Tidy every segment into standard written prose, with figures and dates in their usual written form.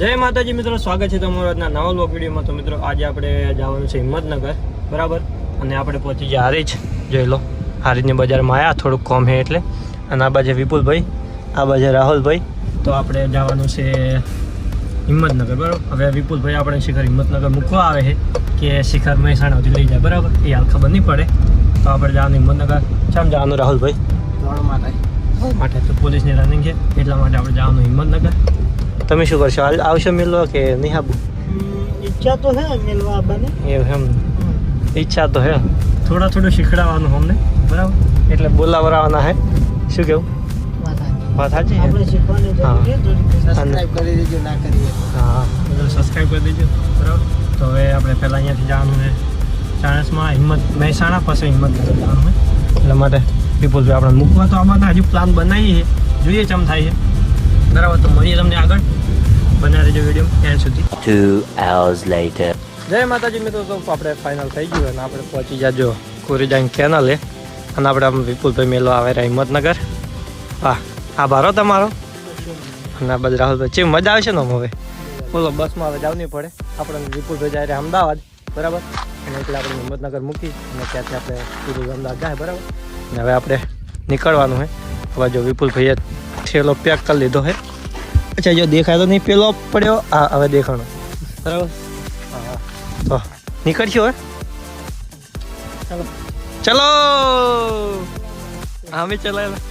જય માતાજી મિત્રો, સ્વાગત છે તમારું આજના નવા વ્લોગ વિડીયોમાં। તો મિત્રો આજે આપણે જવાનું છે હિંમતનગર, બરાબર। અને આપણે પહોંચી ગયા હારીજ, જોઈ લો હારીજની બજારમાં આવ્યા, થોડુંક કોમ છે એટલે। અને આ બાજુ વિપુલભાઈ, આ બાજુ રાહુલભાઈ। તો આપણે જવાનું છે હિંમતનગર, બરાબર। હવે વિપુલભાઈ આપણે શિખર હિંમતનગર મૂકવા આવે છે કે શિખર મહેસાણા સુધી લઈ જાય, બરાબર। એ હાલ ખબર નહીં પડે। તો આપણે જવાનું હિંમતનગર। ચામ જવાનું રાહુલભાઈ? માટે તો પોલીસની રનિંગ છે એટલા માટે આપણે જવાનું હિંમતનગર। તમે શું કરશો? હાલ આવશો મિલવા કે નહીં આવું? ઈચ્છા તો હે મિલવા આવવાની, એમ ઈચ્છા તો હે, થોડું શીખડાવવાનું અમને, બરાબર। એટલે બોલાવવાના હે, શું કેવું? વાત સાચી છે, આપણે શીખવાની જરૂર છે। સબસ્ક્રાઇબ કરી દેજો, ના કરીએ હા સબસ્ક્રાઈબ કરી દેજો, બરાબર। તો હવે આપણે પહેલાં અહીંયાથી જવાનું છે ચાણસમાં મહેસાણા, પછી હિંમતનગર જવાનું છે। એટલા માટે વિપુલભાઈ આપણે મૂકવા તો આમાં હજુ પ્લાન બનાવીએ, જોઈએ ચમ થાય છે, બરાબર। તો મળીએ તમને આગળ, બના રહેજો વિડીયો એન્ડ સુધી। 2 hours later. જય માતાજી મિત્રો, તો આપણે ફાઇનલ થઈ ગયું અને આપણે પહોંચી જાજો કોરીજાઈન કેનાલે। અને આપણે આમ વિપુલભાઈ મેલો આવે રહ્યા હિંમતનગર। હા આભાર હો તમારો। અને આ બાજુ રાહુલભાઈ, ચેમ મજા આવશે ને હવે? બોલો, બસમાં હવે જવું નહીં પડે, આપણે વિપુલભાઈ જાય અમદાવાદ, બરાબર। અને એટલે આપણે હિંમતનગર મૂકી અને ત્યાંથી આપણે પૂરું અમદાવાદ જાય, બરાબર। અને હવે આપણે નીકળવાનું છે। હવે જો વિપુલભાઈએ થેલો પેક કરી લીધો છે। અચ્છા, જો દેખાય તો નહીં, પેલો પડ્યો, હા હવે દેખાણો, બરાબર। હા તો નીકળશું હવે, ચાલો ચલો। અમે ચલાવેલા,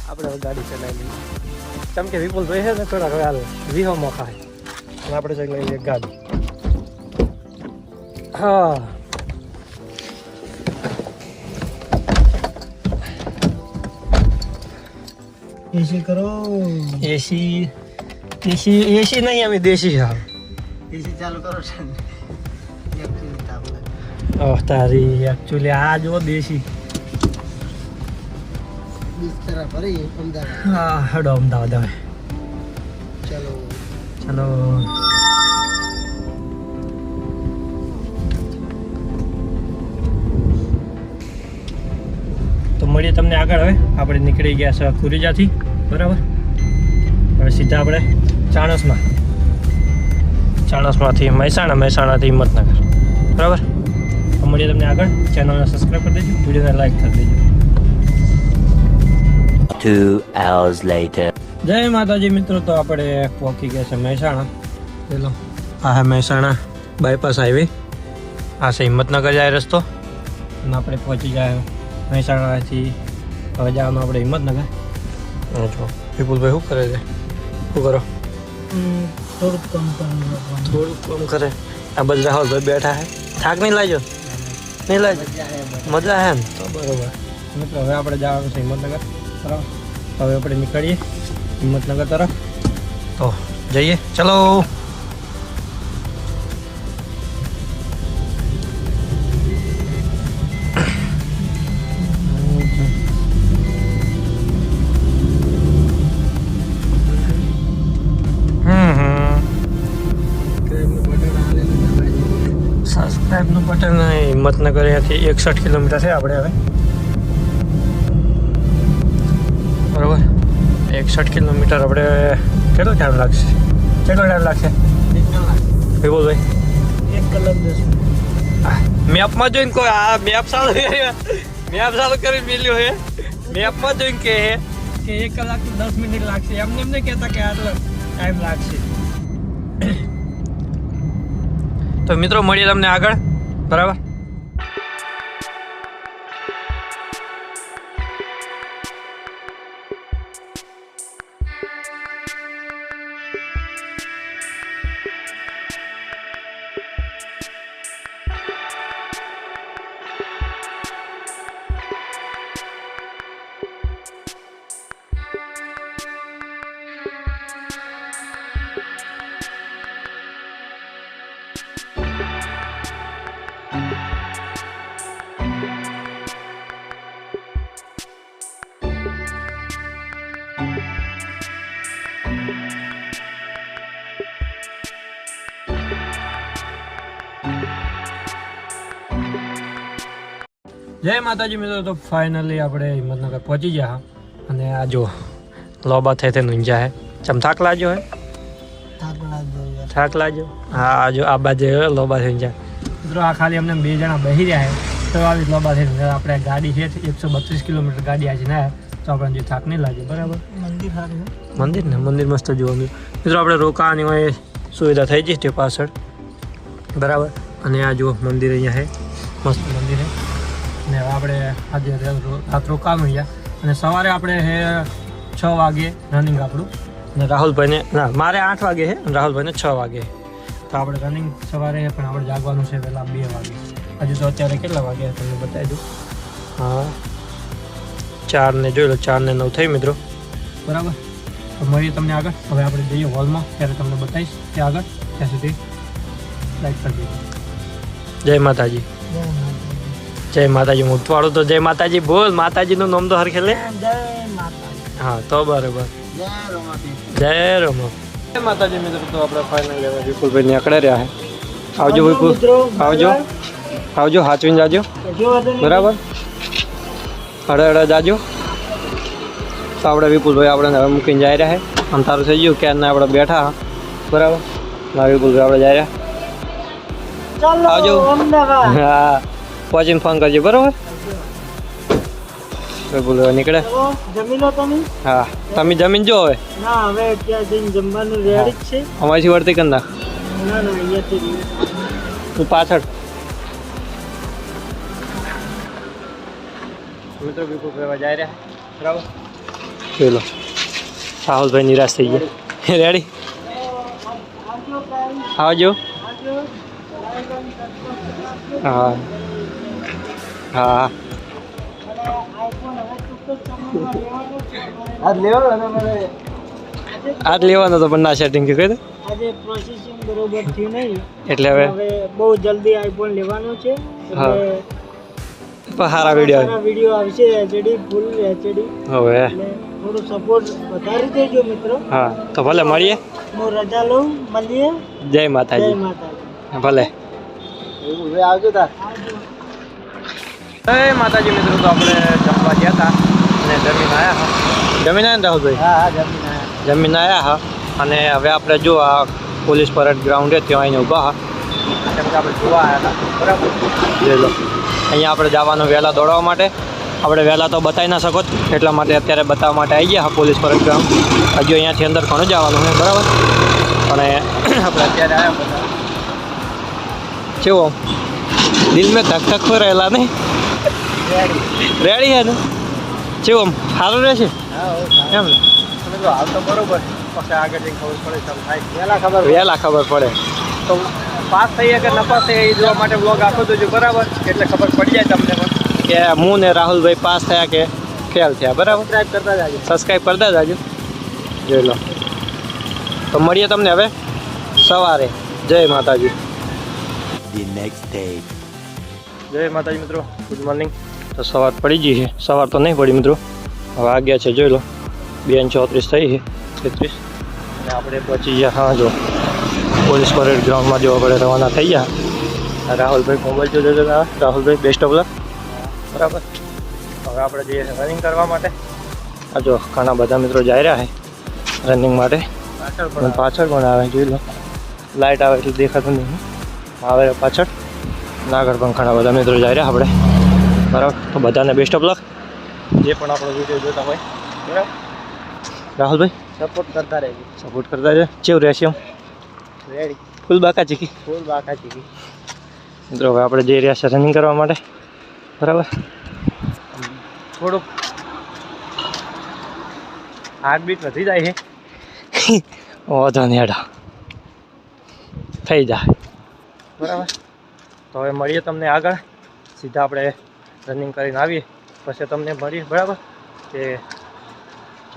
આપણે હવે ગાડી ચલાવી લઈએ, કેમ કે વિપુલભાઈ છે ને થોડાક હવે હાલ વિહો મોખા છે અને આપણે ચલાવી લઈએ ગાડી। હા એસી કરો, એસી નહીં, અમે દેશી છે। એસી ચાલુ કરો છે ને, એકચ્યુઅલી તાપ લાગે। ઓહ તારી, એકચ્યુઅલી આ જો દેશી। બિસ્તરા ભરી અમદાવાદ, હા હેડો અમદાવાદ હવે, ચલો ચલો। તો મળીએ તમને આગળ। હવે આપણે નીકળી ગયા છે કુરીજાથી, બરાબર। હવે સીધા આપણે ચાણસમાંથી મહેસાણા, મહેસાણાથી હિંમતનગર, બરાબર। તો મળીએ તમને આગળ। ચેનલને સબસ્ક્રાઈબ કરી દેજો, વિડીયોને લાઈક કરી દેજો। 2 hours later. જય માતાજી મિત્રો, તો આપણે પહોંચી ગયા છે મહેસાણા। પેલો આ હે મહેસાણા બાયપાસ હાઈવે, આ છે હિંમતનગર જાય રસ્તો, અને આપણે પહોંચી જાય મહેસાણાથી હવે જવાનું આપણે હિંમતનગર। જો વિપુલભાઈ શું કરે છે? શું કરો? થોડુંક કમ કરવાનું, થોડુંક કામ કરે। આ બધા રાહુલભાઈ બેઠા છે, થાક નહીં લાગ્યો? નહીં લાગ્યો? મજા હે ને? તો બરોબર મિત્રો, હવે આપણે જવાનું છે હિંમતનગર, બરાબર। હવે આપણે નીકળીએ હિંમતનગર તરફ, તો જઈએ, ચલો। સબસ્ક્રાઈબનું બટન હિંમતનગર અહીંયાથી 61 કિલોમીટર છે આપણે હવે, બરાબર। 61 કિલોમીટર આપણે કેટલો ટાઈમ લાગશે? વિપુલભાઈ? 1 કલાક 10 મિનિટ। મેપમાં જોઈને કોઈ આ મેપ ચાલુ કરી મેલ્યો છે, મેપમાં જોઈને કહે કે 1 કલાક 10 મિનિટ લાગશે, એમને એમને કહેતા કે આટલો ટાઈમ લાગશે। તો મિત્રો મળીએ તમને આગળ, બરાબર। જય માતાજી મિત્રો, તો ફાઇનલી આપણે હિંમતનગર પહોંચી ગયા। અને આ જો લોબા થઈ ઊંઝા હે, ચમ થાક લાગ્યો હે? થાક લાગ્યો હા જો આ બાજુ લોબા થઈ જાય મિત્રો આ ખાલી અમને 2 જણા બેસી રહ્યા છે તો આવી લોબા થઈ જાય આપણે ગાડી છે 132 કિલોમીટર ગાડી આજે ના તો આપણને થાક નહીં લાગે બરાબર મંદિર મસ્ત જોવાનું મિત્રો આપણે રોકાવાની હોય સુવિધા થઈ જશે પાછળ બરાબર અને આ જો મંદિર અહીંયા છે મસ્ત મંદિર છે અને આપણે આજે રાત રોકાવાનું અહીંયા અને સવારે આપણે છે 6 વાગે રનિંગ આપણું અને રાહુલભાઈને ના મારે 8 વાગે છે અને રાહુલભાઈને 6 વાગે તો આપણે રનિંગ સવારે પણ આપણે જાગવાનું છે પહેલાં 2 વાગે હજુ તો અત્યારે કેટલા વાગ્યા તમને બતાવી દઉં હા 4 ને જોઈ લો 4 ને 9 થઈ મિત્રો બરાબર તો મળીએ તમને આગળ હવે આપણે જઈએ હોલમાં ત્યારે તમને બતાવીશ ત્યાં આગળ ત્યાં સુધી લાઈક કરી દીધું જય માતાજી જય માતાજી મુઠવાડું તો જય માતાજી બોલ માતાજીનું નામ તો હરખે લે હા તો બરાબર જય રમ જય માતાજી મિત્રો તો આપણે ફાઇનલ લેવા વિપુલભાઈ નીકળે રહ્યા છે આવજો વિપુલ આવજો હાચવીને જાજો બરાબર હળે જાજો તો આપણે વિપુલભાઈ આપણે હવે મૂકીને જઈ રહ્યા છે આમ તારું થઈ ગયું ક્યાં ના આપણે બેઠા બરાબર ના વિપુલભાઈ આપણે જઈ રહ્યા આવજો હા પહોંચીને ફોન કરજો બરાબર વિપુલભાઈ નીકળે જમીનો તમે હા તમે જમીન જો હવે ના હવે ત્યાં જઈને જમવાનું રેડી જ છે અમારી વર્તી કરી નાખ ના અહીંયાથી તું પાછળ મિત્રો વિપુલભાઈ જઈ રહ્યા બરાબર ચલો રાહુલભાઈ નિરાશ થઈ ગયા રેડી આવજો હા હા આજ લેવાનો તો પણ ના સેટિંગ કહી દે આજે પ્રોસેસિંગ બરોબર થયું નહીં એટલે હવે બહુ જલ્દી આઈફોન લેવાનો છે પણ સારા વિડીયો આવશે એચડી ફૂલ એચડી હવે થોડું સપોર્ટ વધારી દેજો મિત્રો હા તો ભલે મળીએ હું રજા લઉં મળીએ જય માતાજી ભલે આવજો તાર જય માતાજી મિત્રો તો આપણે જમવા ગયા હતા અને જમીન આવ્યા હા જમીન આવ્યા ને રાહુલભાઈ હા જમીન આવ્યા હા અને હવે આપણે જો આ પોલીસ પરેડ ગ્રાઉન્ડ છે ત્યાં આવીને ઊભા હા કેમ કે આપણે જોવા આવ્યા હતા બરાબર જોઈ લો અહીંયા આપણે જવાનું વહેલા દોડવા માટે આપણે વહેલા તો બતાવી ના શકો એટલા માટે અત્યારે બતાવવા માટે આવી ગયા હા પોલીસ પરેડ ગ્રાઉન્ડ હજુ અહીંયાથી અંદર ઘણું જવાનું છે બરાબર અને આપણે અત્યારે આવ્યા બધા કેવો દિલ મેં ધક ધક હો રહેલા નહીં રેડી હે ને કેવું આમ સારું રહેશે એમ ને તો હાલ તો બરોબર પછી આગળ જઈને ખબર પડે ચાલ થાય વહેલા ખબર પડે તો પાસ થઈએ કે ન પાસ થઈએ એ જોવા માટે વ્લોગ આખો દેજો બરાબર એટલે ખબર પડી જાય તમને પણ કે હું ને રાહુલભાઈ પાસ થયા કે ફેલ થયા બરાબર સબસ્ક્રાઈબ કરતા જાજો જોઈ લો તો મળીએ તમને હવે સવારે જય માતાજી The next day. જય માતાજી મિત્રો ગુડ મોર્નિંગ તો સવાર પડી ગઈ છે સવાર તો નહીં પડી મિત્રો હવે વાગ્યા છે જોઈ લો 2:34 થઈ છે 33 અને આપણે પહોંચી ગયા હા જો પોલીસ પરેડ ગ્રાઉન્ડમાં જો આપણે રવાના થઈ ગયા રાહુલભાઈ મોબાઈલ જોજો રાહુલભાઈ બેસ્ટ ઓફ લક બરાબર હવે આપણે જઈએ રનિંગ કરવા માટે આ જો ઘણા બધા મિત્રો જઈ રહ્યા છે રનિંગ માટે પાછળ પણ આવે જોઈ લો લાઇટ આવે એટલે દેખાતું નહીં આવે પાછળ નાગર પણ ઘણા બધા મિત્રો જઈ રહ્યા આપણે બરાબર તો બધાને બેસ્ટ ઓફ લક જે પણ આપણો વિડીયો જોતા હોય બરાબર રાહુલભાઈ સપોર્ટ કરતા રહેજો કેવું રહેશે એમ રેડી ફૂલ બાકા ચીકી મિત્રો હવે આપણે જઈ રહ્યા છે રનિંગ કરવા માટે બરાબર થોડુંક હાર્ટબીટ વધી જાય છે વાંધો નહીં હેડા થઈ જાય બરાબર તો હવે મળીએ તમને આગળ સીધા આપણે રનિંગ કરીને આવીએ પછી તમને મળીએ બરાબર કે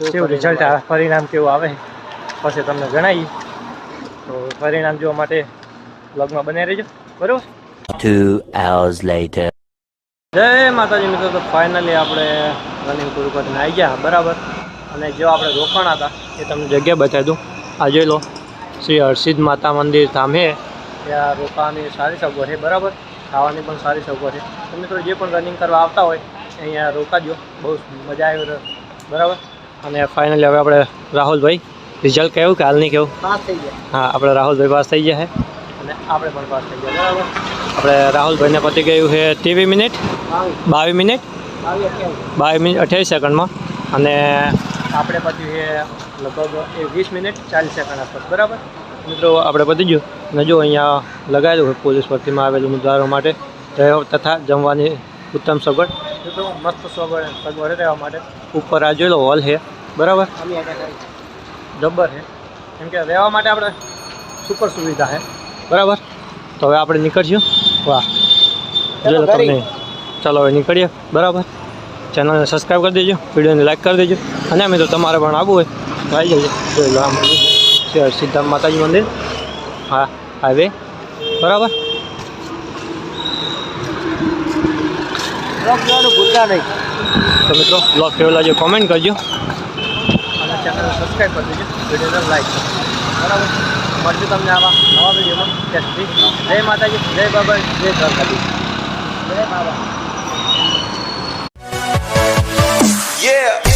કેવું રિઝલ્ટ આવે પરિણામ કેવું આવે પછી તમને જણાવીએ તો પરિણામ જોવા માટે બ્લોગમાં બને રહેજો બરાબર 2 hours later. જય માતાજી મિત્રો તો ફાઇનલી આપણે રનિંગ પૂરું કરીને આવી ગયા બરાબર અને જો આપણે રોકાણા હતા એ તમને જગ્યા બતાવી દઉં આ જોઈ લો શ્રી હરસિદ્ધ માતા મંદિર ધામ છે ત્યાં રોકાવાની સારી સગવડ છે બરાબર ખાવાની પણ સારી સગવડ છે તો મિત્રો જે પણ રનિંગ કરવા આવતા હોય અહીંયા રોકાજો બહુ મજા આવી બરાબર અને ફાઇનલી હવે આપણે રાહુલભાઈ રિઝલ્ટ કેવું કે હાલ નહીં કેવું? પાસ થઈ ગયા. હા, આપણે રાહુલભાઈ પાસ થઈ ગયા છે અને આપણે પણ પાસ થઈ ગયા બરાબર. આપણે રાહુલભાઈને પતી ગયું છે 23 મિનિટ 22 મિનિટ 22 મિનિટ 28 સેકન્ડમાં અને આપણે પત્યું છે લગભગ 20 મિનિટ 40 સેકન્ડ આસપાસ બરાબર. મિત્રો આપણે પતી ગયું અને જો અહીંયા લગાવેલું હોય પોલીસ ભરતીમાં આવેલું ઉમેદવારો માટે રહેવા તથા જમવાની ઉત્તમ સગવડ. મિત્રો મસ્ત સગવડ રહેવા માટે ઉપર આ જોયેલો હોલ છે બરાબર, જબ્બર છે કેમ કે રહેવા માટે આપણે સુપર સુવિધા છે બરાબર. તો હવે આપણે નીકળશું. વાહ, જોઈ લો તમને. ચાલો હવે નીકળીએ બરાબર. ચેનલને સબસ્ક્રાઈબ કરી દેજો, વિડીયોને લાઈક કરી દેજો અને મિત્રો તમારે પણ આવવું હોય તો આવી જજો. જોઈ લો આ મંદિર છે સિદ્ધામ માતાજી મંદિર. હા, હાઈવે બરાબર. બ્લોગ જોવાનું ભૂલતા નહીં. તો મિત્રો બ્લોગ કેવો લાગ્યો કોમેન્ટ કરજો અને ચેનલને સબસ્ક્રાઈબ કરી દેજો, વિડીયોને લાઈક કરજો બરાબર. મળશું તમને આવા નવા વિડીયોમાં. ત્યાં સુધી જય માતાજી, જય બાબા, જય દ્વારકાધીશ, જય બાબા. Yeah.